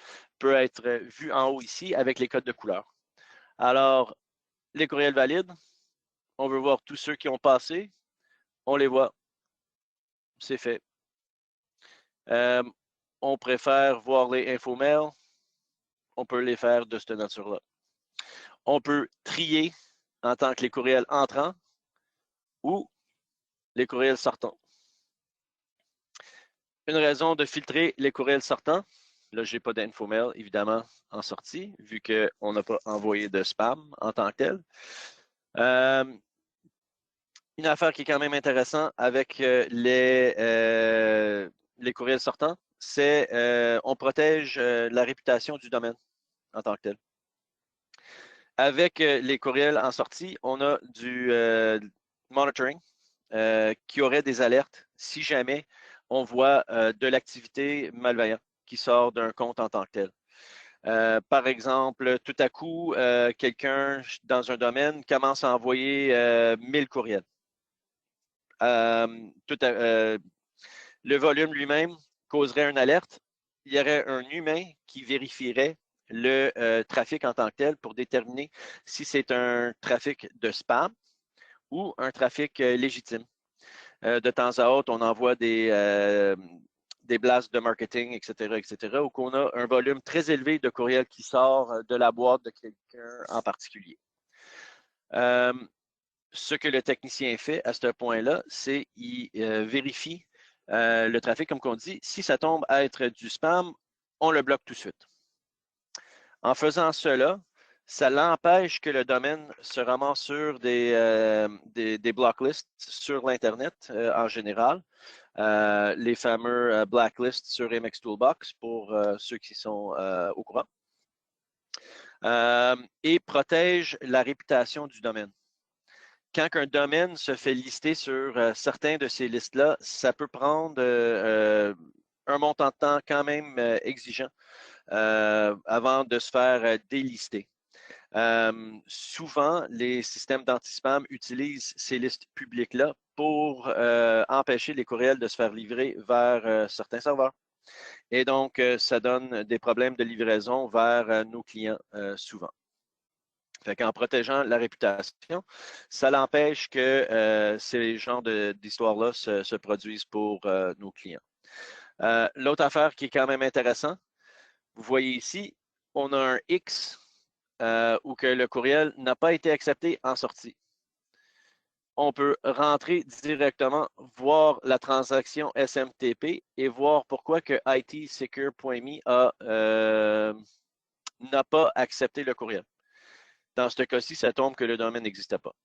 peut être vu en haut ici avec les codes de couleur. Alors, les courriels valides, on veut voir tous ceux qui ont passé, on les voit, c'est fait. On préfère voir les infomails, on peut les faire de cette nature-là. On peut trier en tant que les courriels entrants ou les courriels sortants. Une raison de filtrer les courriels sortants, là, je n'ai pas d'infomail, évidemment, en sortie, vu qu'on n'a pas envoyé de spam en tant que tel. Une affaire qui est quand même intéressante avec les courriels sortants, c'est on protège la réputation du domaine en tant que tel. Avec les courriels en sortie, on a du monitoring qui aurait des alertes si jamais on voit de l'activité malveillante qui sort d'un compte en tant que tel. Par exemple, tout à coup, quelqu'un dans un domaine commence à envoyer 1000 courriels. Le volume lui-même causerait une alerte. Il y aurait un humain qui vérifierait le trafic en tant que tel pour déterminer si c'est un trafic de spam ou un trafic légitime. De temps à autre, on envoie des blasts de marketing, etc., ou qu'on a un volume très élevé de courriels qui sort de la boîte de quelqu'un en particulier. Ce que le technicien fait à ce point-là, c'est qu'il vérifie le trafic, comme on dit. Si ça tombe à être du spam, on le bloque tout de suite. En faisant cela, ça l'empêche que le domaine se ramasse sur des blocklists sur l'Internet en général. Les fameux blacklists sur MX Toolbox pour ceux qui sont au courant. Et protège la réputation du domaine. Quand un domaine se fait lister sur certains de ces listes-là, ça peut prendre un montant de temps quand même exigeant avant de se faire délister. Souvent, les systèmes d'anti-spam utilisent ces listes publiques-là pour empêcher les courriels de se faire livrer vers certains serveurs. Et donc, ça donne des problèmes de livraison vers nos clients souvent. Fait qu'en protégeant la réputation, ça l'empêche que ces genres d'histoires-là se produisent pour nos clients. L'autre affaire qui est quand même intéressante, vous voyez ici, on a un X où que le courriel n'a pas été accepté en sortie. On peut rentrer directement, voir la transaction SMTP et voir pourquoi que itsecure.me n'a pas accepté le courriel. Dans ce cas-ci, ça tombe que le domaine n'existait pas.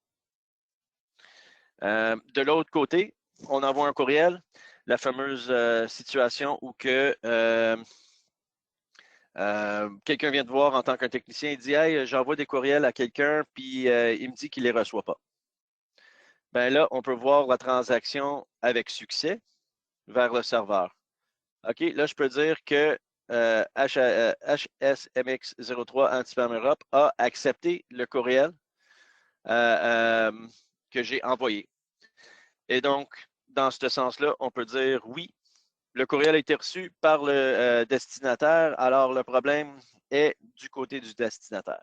De l'autre côté, on envoie un courriel, la fameuse situation où que quelqu'un vient te voir en tant qu'un technicien, il dit « Hey, j'envoie des courriels à quelqu'un, puis il me dit qu'il ne les reçoit pas. » Ben là, on peut voir la transaction avec succès vers le serveur. OK, là, je peux dire que HSMX03 Anti-Spam Europe a accepté le courriel que j'ai envoyé. Et donc, dans ce sens-là, on peut dire oui, le courriel a été reçu par le destinataire, alors le problème est du côté du destinataire.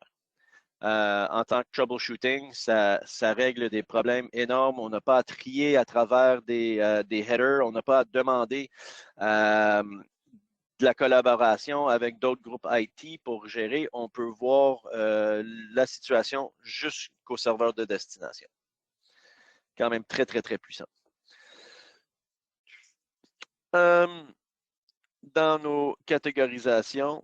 En tant que troubleshooting, ça règle des problèmes énormes. On n'a pas à trier à travers des headers, on n'a pas à demander de la collaboration avec d'autres groupes IT pour gérer. On peut voir la situation jusqu'au serveur de destination. Quand même très, très, très puissant. Dans nos catégorisations,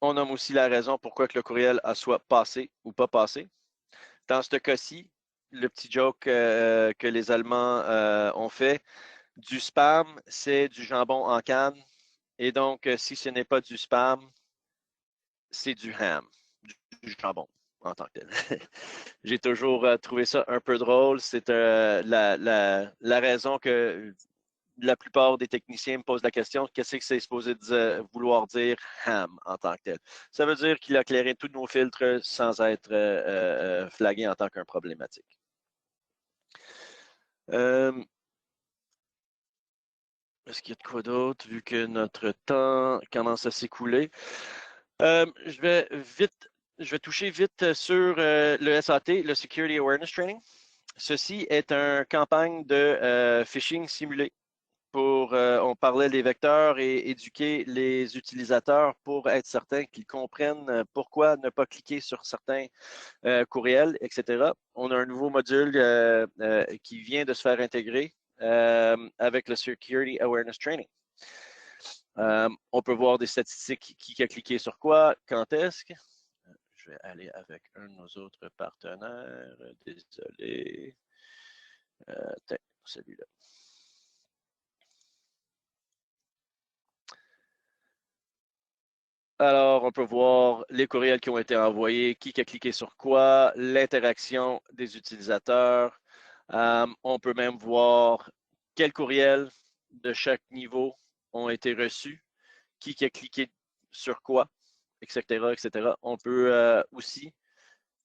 on nomme aussi la raison pourquoi que le courriel a soit passé ou pas passé. Dans ce cas-ci, le petit joke que les Allemands ont fait, du spam, c'est du jambon en canne. Et donc, si ce n'est pas du spam, c'est du ham, du jambon en tant que tel. J'ai toujours trouvé ça un peu drôle. C'est la raison que la plupart des techniciens me posent la question, qu'est-ce que c'est supposé vouloir dire ham en tant que tel? Ça veut dire qu'il a éclairé tous nos filtres sans être flagué en tant qu'un problématique. Est-ce qu'il y a de quoi d'autre, vu que notre temps commence à s'écouler? Je vais toucher vite sur le SAT, le Security Awareness Training. Ceci est une campagne de phishing simulé. On parlait des vecteurs et éduquer les utilisateurs pour être certain qu'ils comprennent pourquoi ne pas cliquer sur certains courriels, etc. On a un nouveau module qui vient de se faire intégrer avec le Security Awareness Training. On peut voir des statistiques, qui a cliqué sur quoi, quand est-ce que. Je vais aller avec un de nos autres partenaires. Désolé. Celui-là. Alors, on peut voir les courriels qui ont été envoyés, qui a cliqué sur quoi, l'interaction des utilisateurs. On peut même voir quels courriels de chaque niveau ont été reçus, qui a cliqué sur quoi, etc., etc. On peut aussi,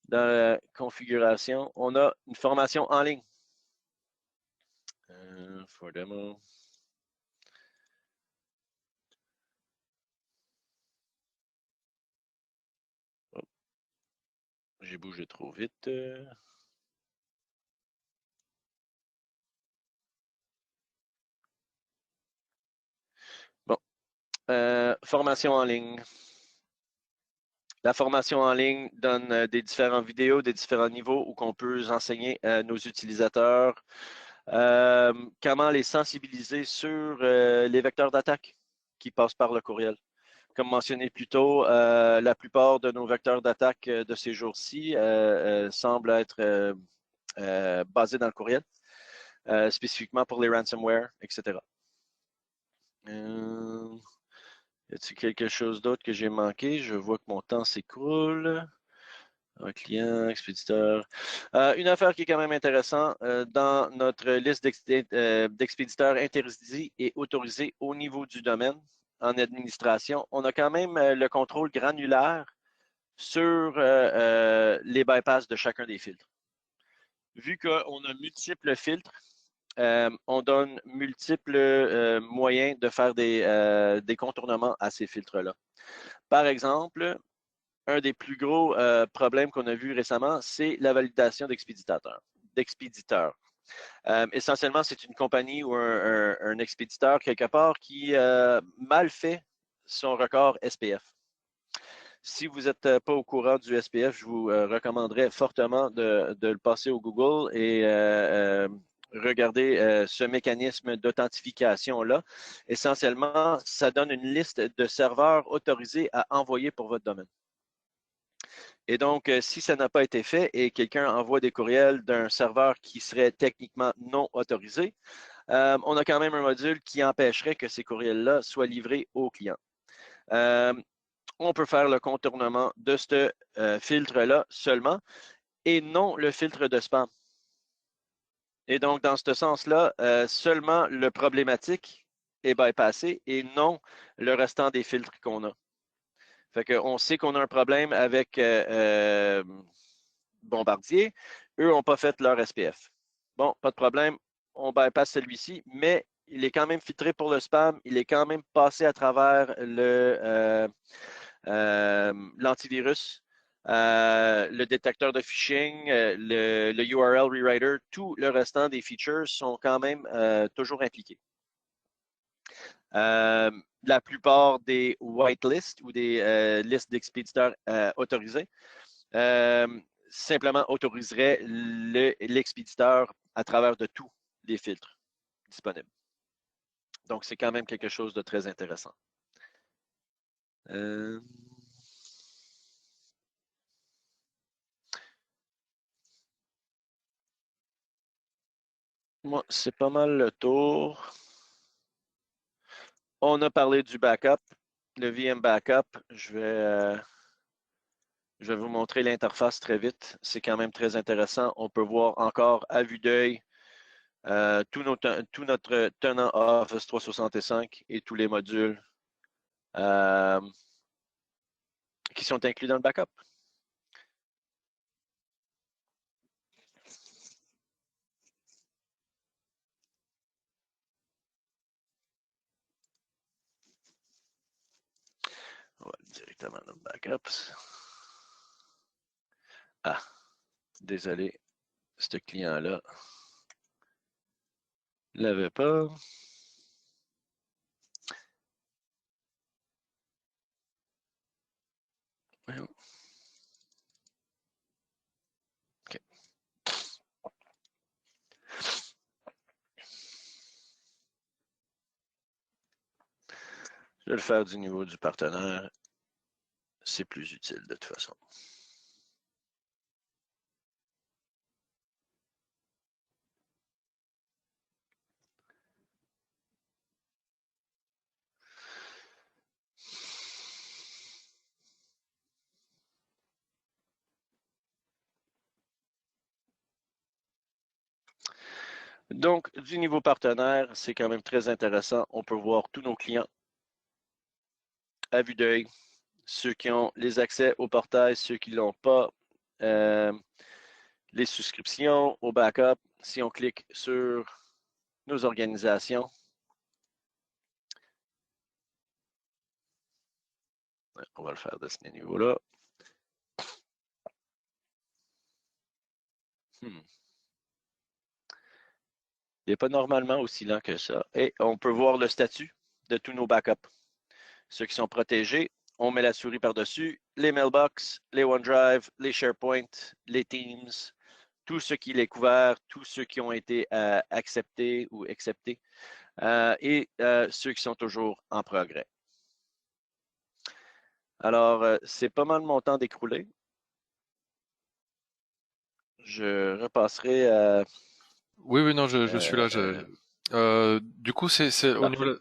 dans la configuration, on a une formation en ligne. For demo. Oh, j'ai bougé trop vite. Bon, formation en ligne. La formation en ligne donne des différentes vidéos, des différents niveaux où on peut enseigner à nos utilisateurs comment les sensibiliser sur les vecteurs d'attaque qui passent par le courriel. Comme mentionné plus tôt, la plupart de nos vecteurs d'attaque de ces jours-ci semblent être basés dans le courriel, spécifiquement pour les ransomware, etc. Y a-t-il quelque chose d'autre que j'ai manqué? Je vois que mon temps s'écoule. Un client, expéditeur. Une affaire qui est quand même intéressante, dans notre liste d'expéditeurs interdits et autorisés au niveau du domaine en administration, on a quand même le contrôle granulaire sur les bypass de chacun des filtres. Vu qu'on a multiples filtres, on donne multiples moyens de faire des contournements à ces filtres-là. Par exemple, un des plus gros problèmes qu'on a vu récemment, c'est la validation d'expéditeurs. Essentiellement, c'est une compagnie ou un expéditeur quelque part qui mal fait son record SPF. Si vous n'êtes pas au courant du SPF, je vous recommanderais fortement de le passer au Google et regarder ce mécanisme d'authentification-là. Essentiellement, ça donne une liste de serveurs autorisés à envoyer pour votre domaine. Et donc, si ça n'a pas été fait et quelqu'un envoie des courriels d'un serveur qui serait techniquement non autorisé, on a quand même un module qui empêcherait que ces courriels-là soient livrés aux clients. On peut faire le contournement de ce filtre-là seulement et non le filtre de spam. Et donc, dans ce sens-là, seulement le problématique est bypassé et non le restant des filtres qu'on a. Fait qu'on sait qu'on a un problème avec Bombardier. Eux n'ont pas fait leur SPF. Bon, pas de problème, on bypass celui-ci, mais il est quand même filtré pour le spam. Il est quand même passé à travers l'antivirus, le détecteur de phishing, le URL rewriter. Tout le restant des features sont quand même toujours impliqués. La plupart des whitelists ou des listes d'expéditeurs autorisés simplement autoriserait l'expéditeur à travers de tous les filtres disponibles. Donc, c'est quand même quelque chose de très intéressant. Moi, c'est pas mal le tour. On a parlé du backup, le VM backup. Je vais vous montrer l'interface très vite. C'est quand même très intéressant. On peut voir encore à vue d'œil tout notre tenant Office 365 et tous les modules qui sont inclus dans le backup. On va aller directement dans le backup. Ah, désolé, ce client-là ne l'avait pas. OK. Je vais le faire du niveau du partenaire. C'est plus utile de toute façon. Donc, du niveau partenaire, c'est quand même très intéressant. On peut voir tous nos clients à vue d'œil, ceux qui ont les accès au portail, ceux qui ne l'ont pas, les souscriptions, au backup. Si on clique sur nos organisations, on va le faire de ce niveau-là. Il n'est pas normalement aussi lent que ça. Et on peut voir le statut de tous nos backups. Ceux qui sont protégés, on met la souris par-dessus. Les mailbox, les OneDrive, les SharePoint, les Teams, tout ce qui est couvert, tous ceux qui ont été acceptés ou acceptés, et ceux qui sont toujours en progrès. Alors, c'est pas mal mon temps d'écrouler. Je repasserai à... Oui, non, je suis là. Du coup, c'est au niveau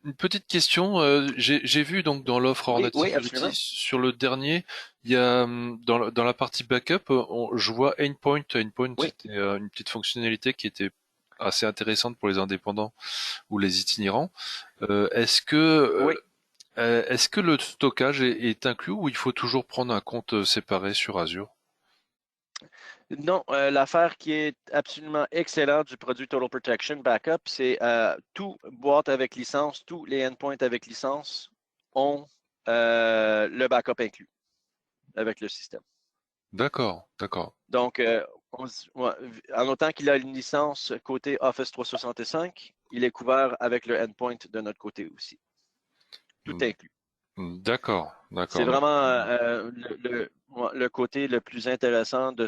une petite question. J'ai vu donc dans l'offre Oui, Hornet oui, Security absolument. sur le dernier, il y a dans la partie backup, je vois Endpoint. Endpoint, Oui. c'était une petite fonctionnalité qui était assez intéressante pour les indépendants ou les itinérants. Oui. Est-ce que le stockage est inclus ou il faut toujours prendre un compte séparé sur Azure? Non, l'affaire qui est absolument excellente du produit Total Protection Backup, c'est tout boîte avec licence, tous les endpoints avec licence ont le backup inclus avec le système. D'accord, d'accord. Donc, en autant qu'il a une licence côté Office 365, il est couvert avec le endpoint de notre côté aussi. Tout inclus. D'accord, C'est d'accord. vraiment le côté le plus intéressant de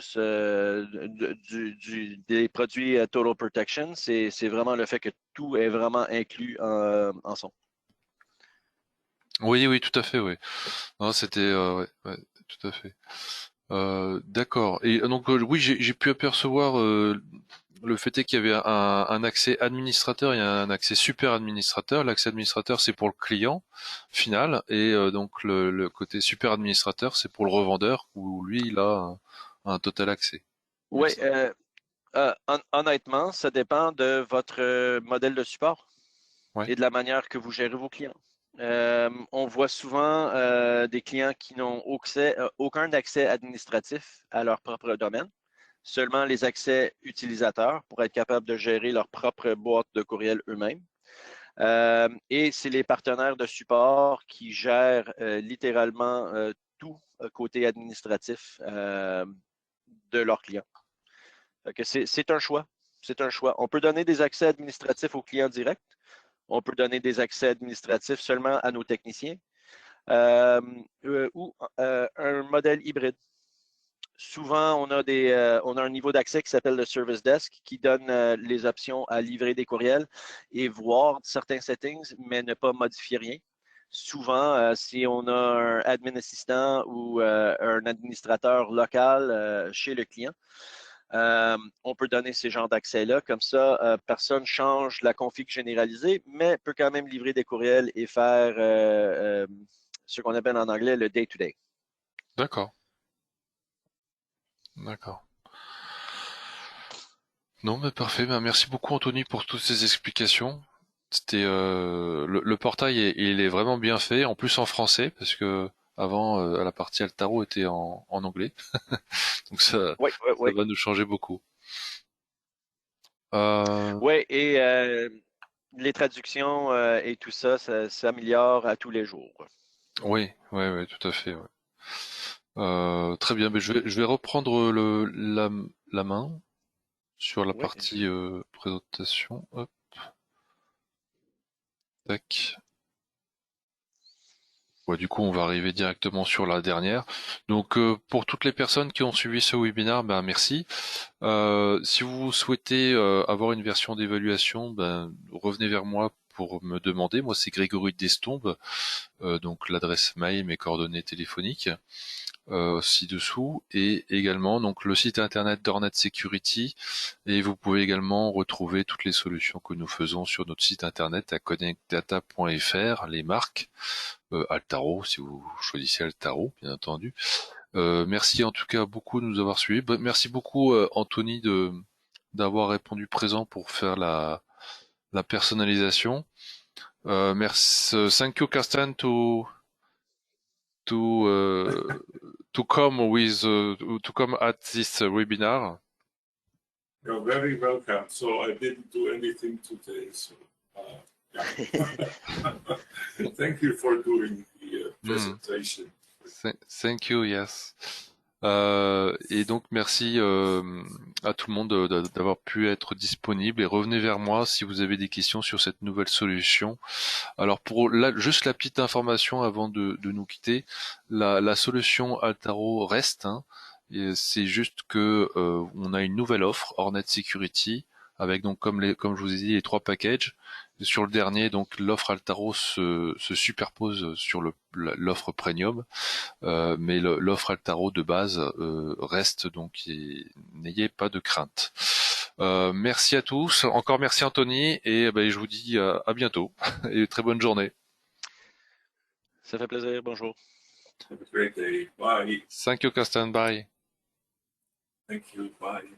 des produits Total Protection. C'est vraiment le fait que tout est vraiment inclus en son. Oui, tout à fait, oui. Non, c'était, ouais, tout à fait. D'accord. Et donc, oui, j'ai pu apercevoir le fait est qu'il y avait un accès administrateur et un accès super administrateur. L'accès administrateur, c'est pour le client final, et donc le côté super administrateur, c'est pour le revendeur, où lui, il a un total accès. Bien Oui, ça. honnêtement, ça dépend de votre modèle de support Ouais. et de la manière que vous gérez vos clients. On voit souvent des clients qui n'ont aucun accès administratif à leur propre domaine, seulement les accès utilisateurs pour être capable de gérer leur propre boîte de courriel eux-mêmes. Et c'est les partenaires de support qui gèrent littéralement tout côté administratif de leurs clients. C'est un choix. C'est un choix. On peut donner des accès administratifs aux clients directs. On peut donner des accès administratifs seulement à nos techniciens ou un modèle hybride. Souvent, on a un niveau d'accès qui s'appelle le Service Desk qui donne les options à livrer des courriels et voir certains settings, mais ne pas modifier rien. Souvent, si on a un admin assistant ou un administrateur local chez le client, on peut donner ces genres d'accès-là. Comme ça, personne ne change la config généralisée, mais peut quand même livrer des courriels et faire ce qu'on appelle en anglais le day-to-day. D'accord, d'accord. Non, mais parfait. Ben, merci beaucoup, Anthony, pour toutes ces explications. C'était le portail, il est vraiment bien fait, en plus en français, parce que avant la partie Altaro était en anglais, donc Oui, oui, ça oui. va nous changer beaucoup. Euh, Oui, et les traductions et tout ça, ça s'améliore à tous les jours. oui, tout à fait. Ouais. Très bien, mais je vais reprendre la main sur la Oui, partie présentation. Hop, tac. Ouais, du coup, on va arriver directement sur la dernière. Donc, pour toutes les personnes qui ont suivi ce webinaire, ben merci. Si vous souhaitez avoir une version d'évaluation, ben revenez vers moi pour me demander. Moi, c'est Grégory Destombes, donc l'adresse mail, mes coordonnées téléphoniques ci-dessous, et également donc le site internet d'Hornet Security. Et vous pouvez également retrouver toutes les solutions que nous faisons sur notre site internet à connectdata.fr, les marques. Altaro, si vous choisissez Altaro, bien entendu. Merci en tout cas beaucoup de nous avoir suivis. Merci beaucoup Anthony d'avoir répondu présent pour faire la personnalisation. Merci, thank you, Carsten, to come with to come at this webinar. You're very welcome. So I didn't do anything today. So yeah. Thank you for doing the presentation. Thank you, yes. Et donc merci à tout le monde d'avoir pu être disponible et revenez vers moi si vous avez des questions sur cette nouvelle solution. Alors pour juste la petite information avant de nous quitter, la solution Altaro reste, hein, et c'est juste que on a une nouvelle offre Hornet Security avec donc comme je vous ai dit les 3 packages. Sur le dernier, donc l'offre Altaro se superpose sur l'offre Premium, mais l'offre Altaro de base reste, donc n'ayez pas de crainte. Merci à tous, encore merci Anthony, et je vous dis à bientôt et très bonne journée. Ça fait plaisir, bonjour. Have a great day. Bye. Thank you, Carsten, bye. Thank you. Bye.